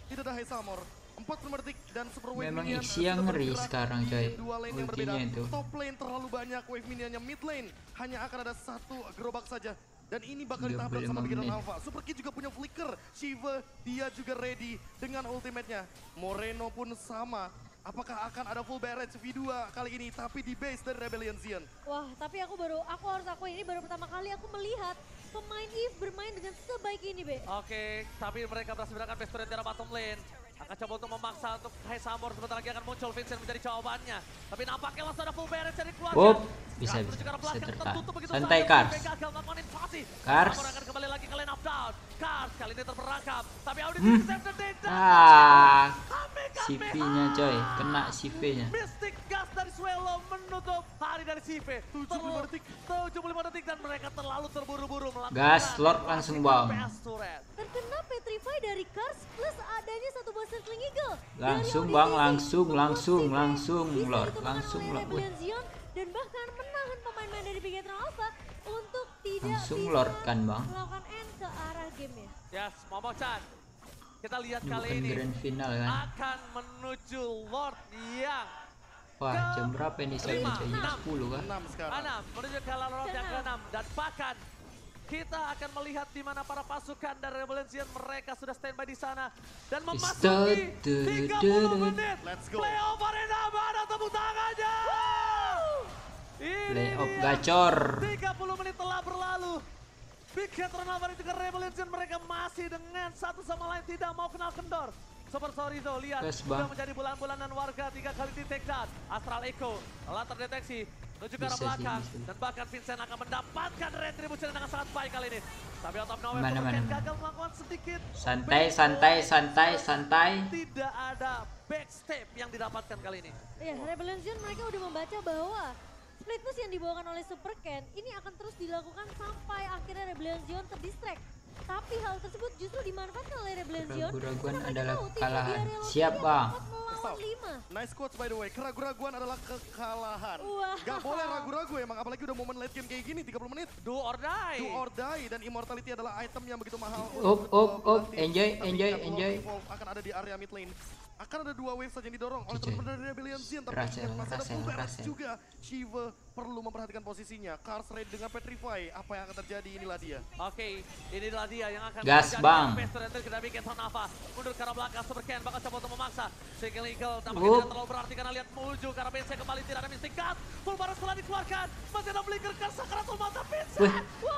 tidak ada Hais Amor. 40 detik dan Super Wave Memang Minion isi yang ngeri sekarang coy. Dua lane yang berbeda. Ultinya itu. Top lane terlalu banyak wave minionnya, mid lane hanya akan ada 1 gerobak saja. Dan ini bakal ditabrak sama Bigetron Alpha. Super Key juga punya flicker. Shiva, dia juga ready dengan ultimate-nya. Moreno pun sama. Apakah akan ada full barrage V2 kali ini, tapi di base dari Rebellion Zion. Wah, tapi aku harus akui ini baru pertama kali aku melihat pemain EVE bermain dengan sebaik ini, Be. Oke, tapi mereka berhasil menggunakan best turret di arah bottom lane. Akan coba untuk memaksa untuk Hais Amor, sebentar lagi akan muncul Vincent menjadi jawabannya. Tapi nampaknya langsung ada full barrage dari keluarga. Bisa tertahan. Santai Kars. invasi. Kars. Akan kembali lagi ke lane of down. Kars kali ini terperangkap. Tapi Auditisi save the day. CV-nya coy, kena CV-nya. Mystic Gas dari Swallow menutup hari dari CV. 75 detik dan mereka terlalu terburu-buru melakukan. Gas, Lord langsung bang. Terkena Petrify dari Kars plus adanya satu buah Circling Eagle. Langsung dari bang, Auditisi, langsung bisa Lord, itu langsung menang oleh Lord. Rebellion Zion dan bahkan menahan pemain-pemain dari Bigetron Alpha untuk tidak Langsung bisa Lord kan bang. melakukan end ke arah game-nya. Yes, Momo-chan. Kita lihat Ini kali bukan ini grand final kan. akan menuju Lord yang Wah, jam berapa ini saya baca? Jam 10 kah? 6 sekarang. 6 menuju ke Lord yang ke-6 dan bahkan kita akan melihat di mana para pasukan dari Rebellion Zion mereka sudah standby di sana dan memasuki 30 menit. Let's go. Playoff Arena, mana tepuk tangannya? Ini Playoff dia. gacor. 30 menit telah berlalu. Bigetron Alpha dan juga Rebellion Zion mereka masih dengan satu sama lain tidak mau kenal kendor. Super Sorizo lihat Yes, sudah bang. menjadi bulan-bulanan warga 3 kali di take down. Astral Echo telah terdeteksi menuju ke arah Bisa sih, belakang bisa. dan bahkan Vincent akan mendapatkan retribution dengan sangat baik kali ini. Tapi out of nowhere Mana, Superman mana. gagal melakukan sedikit Santai. tidak ada backstep yang didapatkan kali ini. Ya, Rebellion Zion mereka udah membaca bahwa split push yang dibawakan oleh Super Ken ini akan terus dilakukan sampai akhirnya Rebellion Zion terdistract. Tapi hal tersebut justru dimanfaatkan oleh Rebellion Zion. Keraguan karena adalah mereka tahu tim kekalahan. Imperial Siap, Loki Bang. dapat melawan 5. Nice quotes by the way, keraguan adalah kekalahan. Wah. Gak boleh ragu-ragu emang, apalagi udah momen late game kayak gini, 30 menit. Do or die. Do or die, dan immortality adalah item yang begitu mahal. Enjoy. Akan ada di area mid lane. Akan ada 2 wave saja yang didorong oleh Cuy. teman-teman dari Rebellion Zion, tapi Rasel, masih ada Rasel, Bull Barracks Rasel. juga. Shiva perlu memperhatikan posisinya. Cars raid dengan Petrify, apa yang akan terjadi, inilah dia. Oke, inilah dia yang akan Gas, menjadi Bang. investor yang tidak bikin Nava mundur ke arah belakang. Super Ken bakal coba untuk memaksa. Single Eagle tampaknya Up. tidak terlalu berarti karena lihat menuju ke arah BC kembali tidak ada Mystic Cut. Full Barrels telah dikeluarkan. Masih ada Blinker ke Sakaratul Mata Vincent. Wih,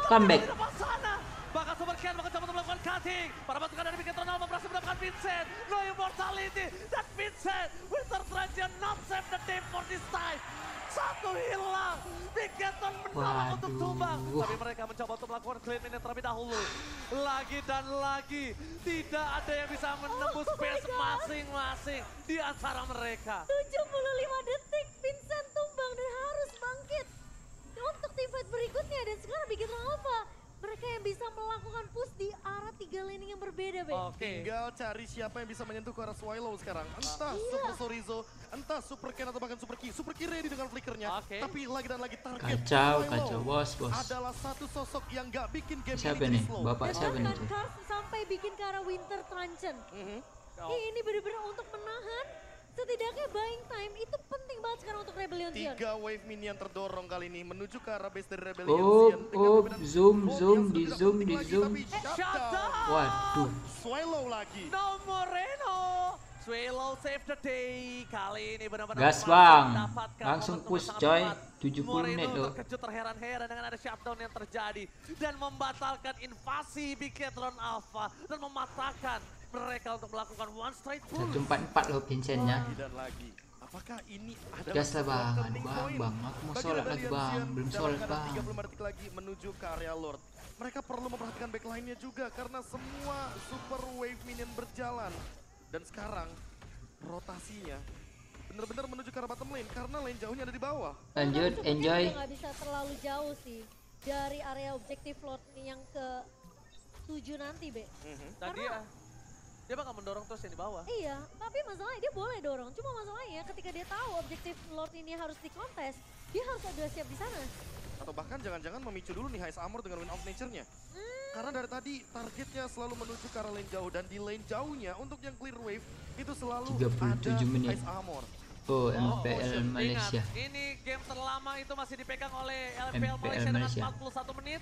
comeback. Di depan sana. Bahkan Super Ken bakal coba untuk melakukan cutting. Para pasukan dari Bigetron Alpha berhasil mendapatkan Vincent. No immortality. Dan Vincent, Winter Trajan not save the day for this time. Satu hilang. Bigetron menolak untuk tumbang. Tapi mereka mencoba untuk melakukan clean minute terlebih dahulu. Lagi dan lagi. Tidak ada yang bisa menembus space masing-masing di antara mereka. 75 detik Vincent tumbang dan harus bangkit untuk tim fight berikutnya. Dan sekarang Bigetron Alpha mereka yang bisa melakukan push di arah 3 laning yang berbeda, Be. Oke. Tinggal cari siapa yang bisa menyentuh ke arah Swallow sekarang. Entah Super Sorizo, entah Super Ken atau bahkan Super Ki. Super Ki ready dengan flickernya, Oke. tapi lagi dan lagi target Kacau, bos. adalah satu sosok yang gak bikin game Siapa ini nih? jadi slow. Bapak Dan siapa nih? bahkan Kars sampai bikin ke arah Winter Truncheon. Ini benar-benar untuk menahan setidaknya buying time itu penting banget sekarang untuk Rebellion Zion. 3 wave minion terdorong kali ini menuju ke arah base dari Rebellion Zion. Zoom, di zoom. Shutdown. Waduh. Swallow lagi. No Moreno. Swallow save the day. Kali ini benar-benar Gas, langsung Bang. mendapatkan Langsung momentum push, yang sangat coy. tepat. 70 menit Moreno loh. terkejut terheran-heran dengan ada shutdown yang terjadi dan membatalkan invasi Bigetron Alpha dan mematahkan mereka untuk melakukan one straight push. 144 loh Vincentnya. Lagi dan lagi. Apakah ini adalah Gas lah, Bang. turning Bang, point Bang. Aku mau bagi sholat lagi, Rebellion Bang. Zion Belum dalam sholat, keadaan Bang. 35 detik lagi menuju ke area Lord. Mereka perlu memperhatikan backline-nya juga karena semua super wave minion berjalan. Dan sekarang rotasinya benar-benar menuju ke arah bottom lane karena lane jauhnya ada di bawah. Lanjut, Sepertinya enjoy. udah nggak bisa terlalu jauh sih dari area objektif Lord yang ke 7 nanti, Be. Dan dia bakal mendorong terus yang di bawah. Iya, tapi masalahnya dia boleh dorong. Cuma masalahnya ketika dia tahu objektif Lord ini harus dikontes, dia harus udah siap di sana. Atau bahkan jangan-jangan memicu dulu nih Ice Armor dengan Wind of Nature-nya. Karena dari tadi targetnya selalu menuju ke arah lane jauh dan di lane jauhnya untuk yang clear wave itu selalu 37 ada menit. Ice Armor. Oh, MPL Malaysia. Ingat, ini game terlama itu masih dipegang oleh LPL MPL Malaysia dengan Malaysia. 41 menit.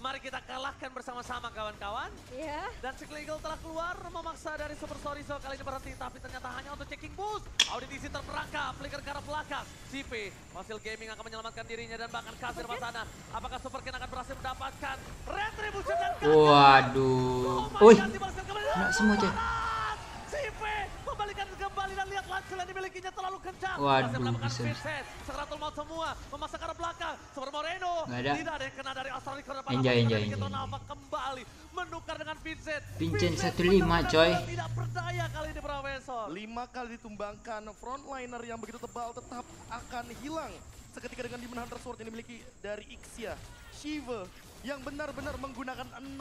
Mari kita kalahkan bersama-sama kawan-kawan. Iya. Dan Single Eagle telah keluar memaksa dari Super Sorizo kali ini berhenti. Tapi ternyata hanya untuk checking boost. Auditisi terperangkap, flicker ke arah belakang. CP, Masil Gaming akan menyelamatkan dirinya dan bahkan Kasir Masana. Apakah Super Ken akan berhasil mendapatkan retribution dan Waduh. Oh my Wih, God, dibalaskan kembali. kena semua, coy. CP membalikan kembali dan lihat lagi berhasil yang dimilikinya terlalu kencang. Waduh, Masih melakukan bisa. Vincent, Sakratul Maut semua, memasang ke arah belakang. Seperti Moreno, Nggak ada. tidak ada yang kena dari Australia karena Enjoy. Nava kembali menukar dengan Vincent. Vincent 1-5 coy. Tidak berdaya kali ini Profesor. 5 kali ditumbangkan, frontliner yang begitu tebal tetap akan hilang seketika dengan Demon Hunter Sword yang dimiliki dari Ixia. Shiva yang benar-benar menggunakan 0%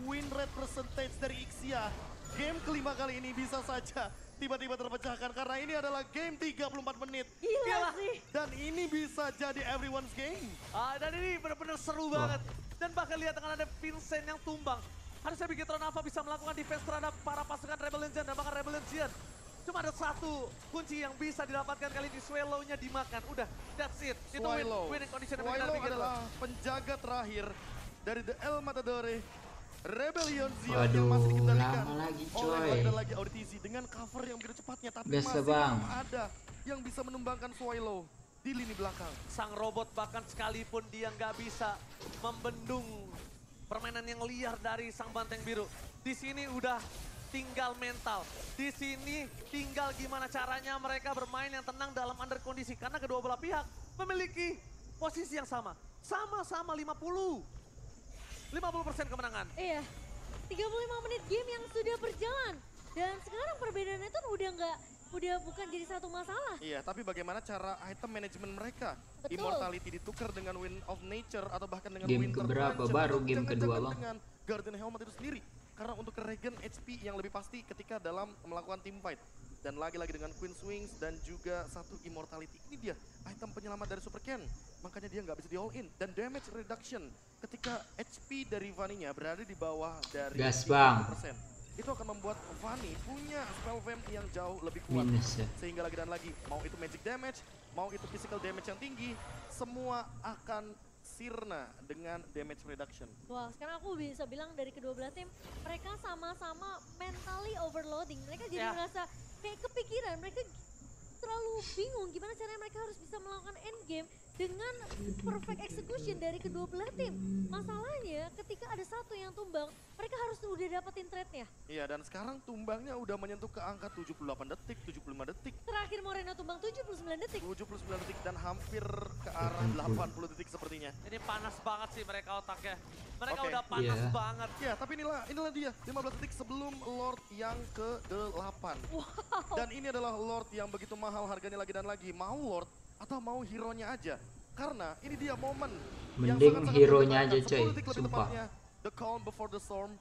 win rate percentage dari Ixia. Game kelima kali ini bisa saja tiba-tiba terpecahkan karena ini adalah game 34 menit. Gila sih. Dan ini bisa jadi everyone's game. Dan ini benar-benar seru banget. Dan bahkan lihat dengan ada Vincent yang tumbang. Harusnya Bigetron Nava bisa melakukan defense terhadap para pasukan Rebel Legion dan bahkan Rebel Legion. Cuma ada satu kunci yang bisa didapatkan kali ini, Swallow-nya dimakan. Udah, that's it. Itu winning condition yang Swallow Bigetron. adalah penjaga terakhir dari The El Matadore. Rebellion Zion yang Waduh, masih dikendalikan lama lagi, oleh coy. ada lagi Auditisi dengan cover yang begitu cepatnya, tapi Biasa, masih Bang. belum ada yang bisa menumbangkan Swallow di lini belakang. Sang robot bahkan sekalipun dia nggak bisa membendung permainan yang liar dari sang banteng biru. Di sini udah tinggal mental. Di sini tinggal gimana caranya mereka bermain yang tenang dalam under kondisi. Karena kedua belah pihak memiliki posisi yang sama. Sama-sama 50% kemenangan. Iya, 35 menit game yang sudah berjalan. Dan sekarang perbedaannya tuh udah bukan jadi satu masalah. Iya, tapi bagaimana cara item manajemen mereka? Betul. Immortality ditukar dengan Wind of Nature atau bahkan dengan Game Winter keberapa? Punch, Baru atau game kedua, jangan-jangan Bang. dengan Guardian Helmet itu sendiri. Karena untuk regen HP yang lebih pasti ketika dalam melakukan team fight. Dan lagi-lagi dengan Queen's Wings dan juga satu Immortality. Ini dia item penyelamat dari Super Ken. Makanya dia nggak bisa di all in. Dan damage reduction ketika HP dari Vani-nya berada di bawah dari Gas, Bang. 30%. Itu akan membuat Vani punya spell vamp yang jauh lebih kuat. Minus ya. Sehingga lagi dan lagi, mau itu magic damage, mau itu physical damage yang tinggi, semua akan sirna dengan damage reduction. Wah, sekarang aku bisa bilang dari kedua belah tim, mereka sama-sama mentally overloading. Mereka jadi Ya. merasa kayak kepikiran, mereka terlalu bingung gimana caranya mereka harus bisa melakukan endgame dengan perfect execution dari kedua belah tim. Masalahnya ketika ada satu yang tumbang, mereka harus udah dapetin trade-nya. Iya, dan sekarang tumbangnya udah menyentuh ke angka 78 detik, 75 detik, Terakhir Moreno tumbang 79 detik. 79 detik, dan hampir ke arah 80 detik sepertinya. Ini panas banget sih mereka otaknya. Mereka Oke. udah panas Iya. banget. Ya, tapi inilah dia, 15 detik sebelum Lord yang ke-8. Dan ini adalah Lord yang begitu mahal harganya lagi dan lagi. Mau Lord atau mau hero-nya aja? Karena ini dia momen yang Mending sangat-sangat hero-nya menyenangkan. aja, coy. 10 detik lebih Sumpah. tepatnya, The Calm Before the Storm.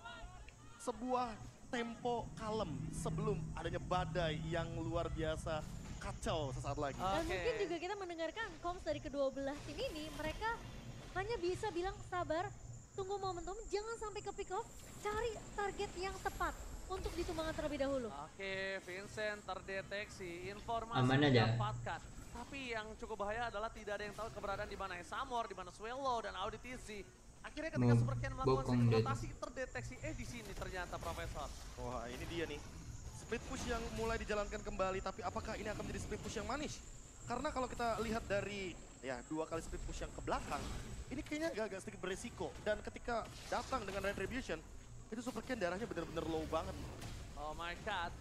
Sebuah tempo kalem sebelum adanya badai yang luar biasa kacau sesaat lagi. Dan Oke. mungkin juga kita mendengarkan comms dari kedua belah tim ini, mereka hanya bisa bilang sabar, tunggu momentum, jangan sampai ke pick off, cari target yang tepat untuk ditumbangkan terlebih dahulu. Oke, Vincent terdeteksi, informasi Aman aja. didapatkan. Tapi yang cukup bahaya adalah tidak ada yang tahu keberadaan di mana Samor, di mana Swallow dan Auditisi. Akhirnya ketika Mau Super Ken melakukan bokong second dia rotasi terdeteksi, di sini ternyata Profesor. Wah, ini dia nih. Split push yang mulai dijalankan kembali, tapi apakah ini akan menjadi split push yang manis? Karena kalau kita lihat dari ya 2 kali split push yang ke belakang, ini kayaknya agak sedikit beresiko. Dan ketika datang dengan Retribution, itu Super Ken darahnya benar-benar low banget. Oh my god,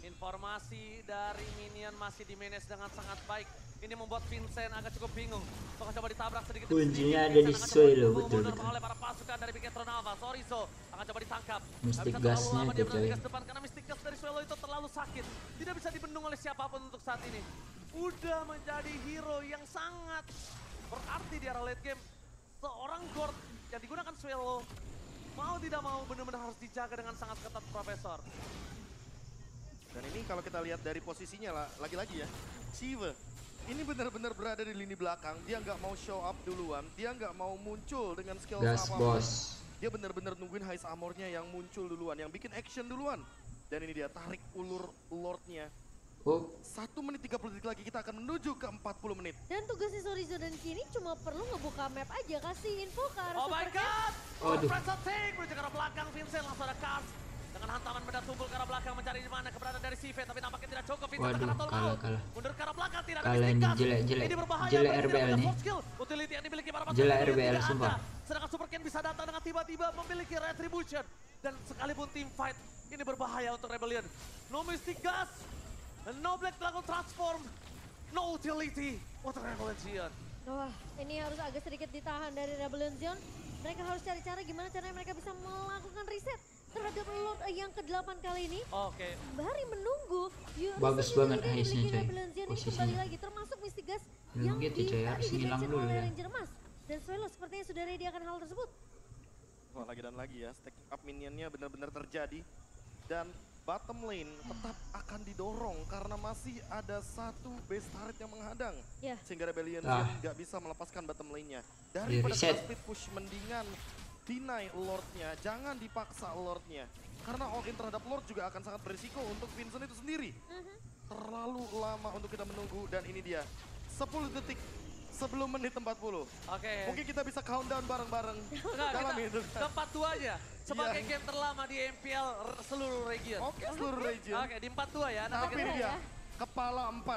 informasi dari minion masih di-manage dengan sangat baik. Ini membuat Vincent agak cukup bingung. Akan coba ditabrak sedikit. Kuncinya demi ada di Vincent akan Swallow, coba betul, mundur betul. oleh para pasukan dari Bigetron Nava. Sorizo akan coba ditangkap. Mystic Nggak bisa terlalu gasnya lama itu, dia berada di coy. gas depan karena Mystic gas dari Swallow itu terlalu sakit. Tidak bisa dibendung oleh siapapun untuk saat ini. Udah menjadi hero yang sangat berarti di era late game. Seorang Gord yang digunakan Swallow mau tidak mau benar-benar harus dijaga dengan sangat ketat Profesor. Dan ini kalau kita lihat dari posisinya lah, lagi-lagi ya, Shiva ini benar-benar berada di lini belakang. Dia nggak mau show up duluan, dia nggak mau muncul dengan skill Gas, apapun. bos. Dia benar-benar nungguin High Armor-nya yang muncul duluan, yang bikin action duluan. Dan ini dia tarik ulur Lord-nya. Oh, 1 menit 30 detik lagi kita akan menuju ke 40 menit. Dan tugasnya Sorizo dan Kini cuma perlu ngebuka map aja, kasih info ke arah Oh my Super Ken. god! Aduh. Pressure take menuju ke arah belakang Vincent langsung ada Cars. Dengan hantaman benda tumpul ke arah belakang mencari di mana keberadaan dari Sive, tapi nampaknya tidak cukup. Vincent Waduh, tekan atau kalah, mau. kalah. Mundur ke arah belakang tidak ada Kalah Mystic nih, Gas. jelek. Ini berbahaya. Jelek berarti RBL tidak ada nih. force skill. Utility yang dimiliki para pasukan Jelek Rebellion RBL, tidak sumpah. ada. Sedangkan Super Ken bisa datang dengan tiba-tiba memiliki Retribution. Dan sekalipun team fight ini berbahaya untuk Rebellion. No Mystic Gas. No Black langsung transform. No utility untuk Rebellion. Wah, ini harus agak sedikit ditahan dari Rebellion. Mereka harus cari cara gimana caranya mereka bisa melakukan reset terhadap Lord yang ke-8 kali ini. Oke. Sembari menunggu. Bagus banget Haze-nya coy. Posisinya. Kembali lagi termasuk Mystigas yang gitu coy, harus ngilang dulu ya. Ranger Emas. Dan Swelo sepertinya sudah ready akan hal tersebut. Wah, lagi dan lagi ya, stacking up minionnya benar-benar terjadi. Dan bottom lane tetap akan didorong karena masih ada satu base turret yang menghadang. Yeah. Sehingga Rebellion nggak bisa melepaskan bottom lane-nya. Daripada split push, mendingan deny Lord-nya, jangan dipaksa Lord-nya. Karena all in terhadap Lord juga akan sangat berisiko untuk Vincent itu sendiri. Terlalu lama untuk kita menunggu dan ini dia. 10 detik sebelum menit 40. Oke. Mungkin kita bisa countdown bareng-bareng dalam itu. Ke 42 aja. Sebagai game terlama di MPL seluruh region. Oke, seluruh region. Oke, di 42 ya. Tapi ini dia, kepala 4.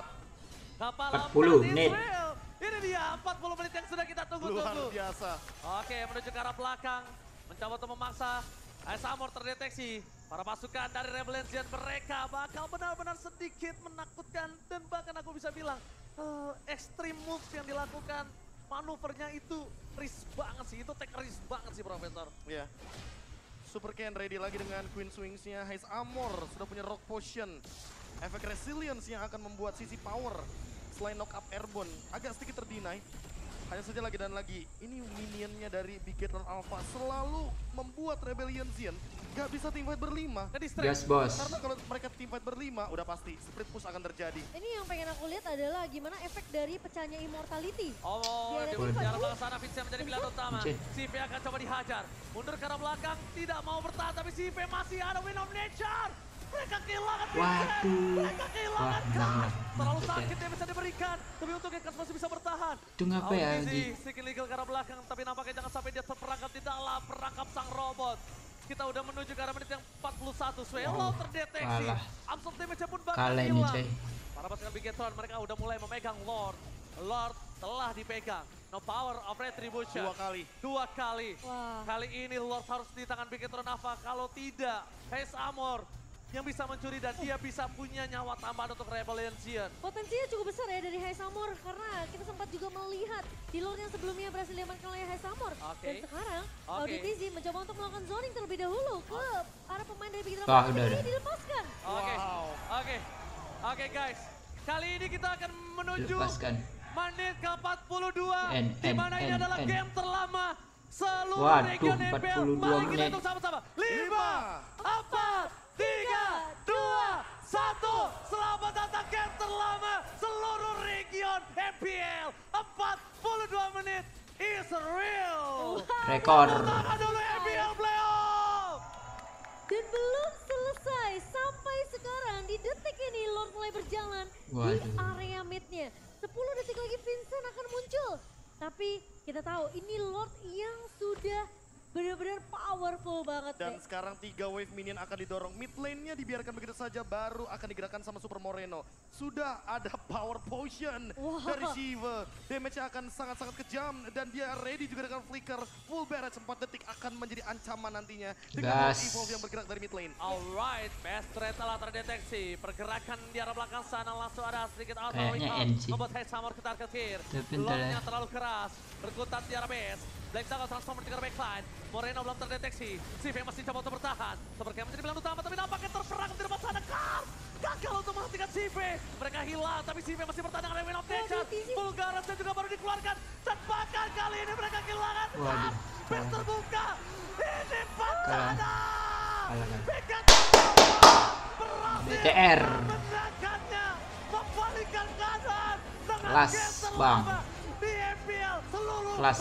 Kepala 40 menit. Ini dia 40 menit yang sudah kita tunggu-tunggu. Luar biasa. Oke, menuju ke arah belakang. Mencoba untuk memaksa. Samur terdeteksi. Para pasukan dari Rebellion mereka bakal benar-benar sedikit menakutkan. Dan bahkan aku bisa bilang, extreme move yang dilakukan. Manuvernya itu risk banget sih. Itu take risk banget sih, Profesor. Iya. Super Ken ready lagi dengan Queen Swings-nya. Haze Armor sudah punya Rock Potion. Efek Resilience yang akan membuat sisi power selain knock up airborne agak sedikit terdinai. Hanya saja lagi dan lagi, ini minionnya dari Bigetron Alpha selalu membuat Rebellion gak bisa teamfight berlima. Gas bos. Karena kalau mereka teamfight berlima, udah pasti split push akan terjadi. Ini yang pengen aku lihat adalah gimana efek dari pecahnya Immortality. Oh, di arah belakang sana Vincent menjadi pilihan utama. Sive akan coba dihajar. Mundur ke arah belakang, tidak mau bertahan, tapi Sive masih ada Win of Nature. Mereka kehilangan Vincent. Mereka kehilangan Gas. Terlalu sakit yang bisa diberikan. Tapi untuk Gas masih bisa bertahan. Itu ngapa ya? Stick illegal ke arah belakang, tapi nampaknya jangan sampai dia terperangkap di dalam perangkap sang robot. Kita udah menuju ke arah menit yang 41. Swelo terdeteksi. Absorb damage-nya pun bakal hilang. Para pasukan Bigetron mereka udah mulai memegang Lord. Lord telah dipegang. No power of retribution. 2 kali. Wah. Kali ini Lord harus di tangan Bigetron Alpha. Kalau tidak, Haze Armor yang bisa mencuri dan dia bisa punya nyawa tambahan untuk Rebellion. Potensinya cukup besar ya dari Haze Armor karena kita sempat juga melihat di Lord yang sebelumnya berhasil diamankan oleh Haze Armor. Dan sekarang Auditizi mencoba untuk melakukan zoning terlebih dahulu ke arah pemain dari Bigetron Alpha. Ini dilepaskan. Oke guys, kali ini kita akan menuju menit ke 42 di mana ini adalah game terlama seluruh region MPL. Mari kita hitung sama-sama. 5, 4, 3, 2, 1. Selamat datang game terlama seluruh region MPL. 42 menit is real. Rekor. Tangan dulu MPL playoff. Dan belum selesai sampai sekarang di detik ini Lord mulai berjalan di area midnya. 10 detik lagi Vincent akan muncul. Tapi kita tahu ini Lord yang sudah benar-benar powerful banget. Dan sekarang 3 wave minion akan didorong. Mid lane-nya dibiarkan begitu saja, baru akan digerakkan sama Super Moreno. Sudah ada power potion dari Shiva. Damage-nya akan sangat-sangat kejam dan dia ready juga dengan flicker. Full barrage 4 detik akan menjadi ancaman nantinya dengan evolve yang bergerak dari mid lane. Alright, best threat telah terdeteksi. Pergerakan di arah belakang sana langsung ada sedikit out membuat Haze Armor ketar-ketir. Lordnya terlalu keras, berkutat di arah base. Black Dagger transformer di arah backline. Moreno belum terdeteksi. Sive masih coba untuk bertahan. Sepertinya menjadi pilihan utama, tapi nampaknya terperangkap di depan sana. Kars gagal untuk menghentikan Sive. Mereka hilang, tapi Sive masih bertahan dengan Win of Nature. Vulgarance juga baru dikeluarkan. Dan bahkan kali ini mereka kehilangan Kars. Base terbuka. Ini Pantana. BTR. Menangkannya. Membalikkan keadaan. Kelas bang. Di MPL seluruh kelas